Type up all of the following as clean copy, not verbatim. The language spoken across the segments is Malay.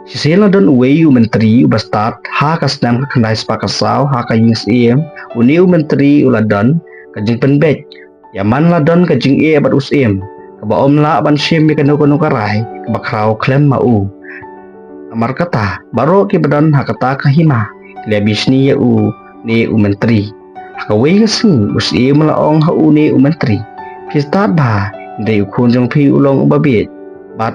Sisela don uwei menteri ubastat ha kasdam ka kandai spakasau ha ka yings iem uni menteri uladon kajing penbet yaman ladon kajing abat usim kabaom la ban shim mi kanu karai kabakrau klem mau amar kata baro ki badan ha kata kahima lebis ni ni menteri hakawei kasing usim laong ha uni menteri pistat ba dei ukun jong pi ulong ubabit bat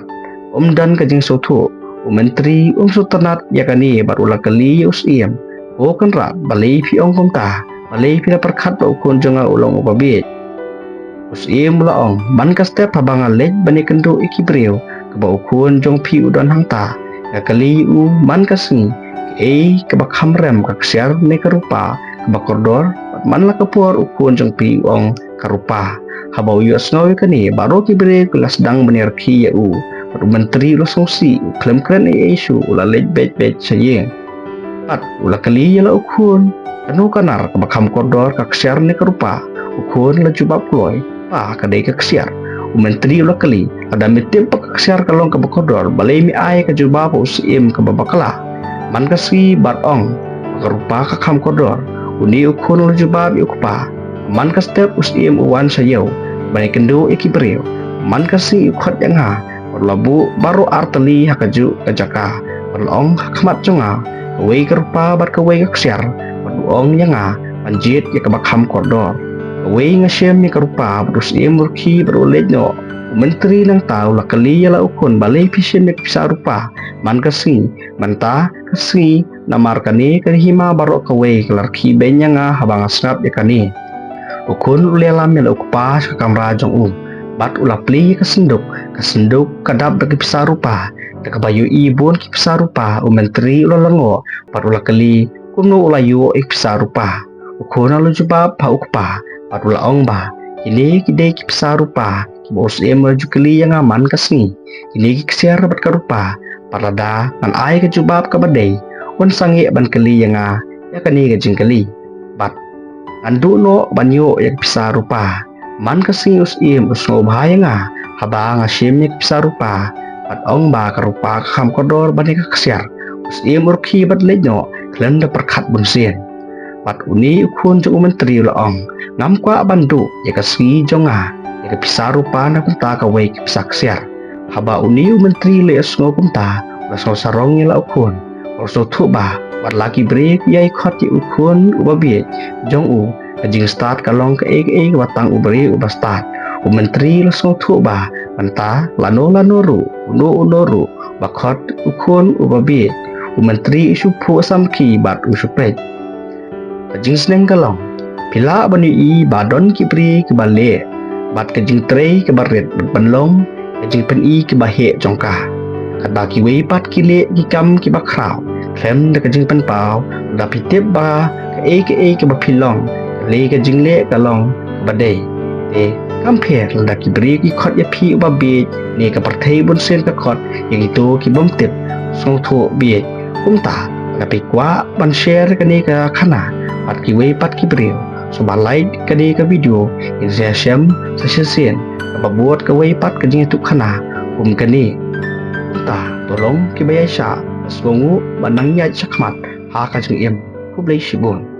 dan kajing sotu menteri sutanat yakani barula kali usim o kan rat balai pi ong komta balai pi perkhat ba ukun jonga ulong ubabit usim laong ban kaste pabanga lej bani kendo ikibreu kaba ukun jong pi udan hangta yakali man kasing kaba khamrem kaksiar ne karupa kaba kordor man la kapur ukun jong pi ong karupa habau yu asnoi kani baro kibre kelas dang bener ki menteri lo songsi klem kren isu ula lej bet sayeng pat ula kali yala ukun anu kanar kabakam kordor kaksiar ne karupa ukun la jubab kloy pa kadai kaksiar menteri ula kali ada mitim kaksiar kalong kabakordor balai mi ai ka jubab usim kababakala man kasi batong karupa kakam kordor uni ukun la jubab ukpa man kastep usim uwan sayo bani kendo ikibreu man kasi ukhat yang ha labu baru arteli hakaju kajaka perlong khmat jonga wei kerpa bat kawei kaksiar baduong yanga panjit ya kabakham kordor wei ngasem ni kerupa terus murki berulejno menteri nang tahu la kali la ukun balai pisin mek bisa rupa man kasi manta kasi namar kani hima baro kawei kelarki benyanga habang asnap yakani ukun ulelam ya ukpa kamra jong bat ula pli kesenduk kadap bagi pisah rupa dek bayu ibun ki pisah rupa menteri ula lengo bat ula keli kumno ula yu pisah rupa ukuna lu jubab pa ukpa bat ula ongba ini kidai ki pisah rupa ki bos maju keli yang aman kasni ini ki kesiar bat karupa parada ngan ai ke jubab ka badai un sangi ban keli yang ya kani ke jingkeli bat andu no banyo yak pisah rupa man kasing usno bahaya nga haba nga shimnik bisa rupa pat ong ba karupa kham kodor bani kaksiar usim urki bat lejno klenda perkhat bunsien pat uni ukun jo menteri laong ngam kwa bandu ya kasgi jonga ya bisa rupa na kunta ka wei bisa kaksiar haba uni menteri le usno kunta usno sarong la ukun usno thuba bat laki break ya ikhat ya ukun ubabi jong kajing start kalong ke watang ubri ubastat menteri langsung ba manta lano ru uno bakot ukun ubabi menteri isu pu samki bat usupet kajing seneng kalong pila bani badon kibri ke bale bat kajing trei ke baret benlong kajing pen ke bahe jongka kada ki wei pat kile ki kam ki bakrau klem de kajing pen pau da pitep ba ke bapilong le ka jingle kalong badai te kamper lada ki bri ki khot ya phi ba be ne ka parthai bun sen ka khot yang itu ki bom tip song tho be kumta na pe kwa ban share ka ne ka khana pat ki wei pat ki bri so ba like ka ne ka video in sa sham sa sen ka buat ka wei pat ka jing tu khana kum ka ne kumta tolong ki bayai sha songu banang ya chakmat ha ka jing em kublai shibun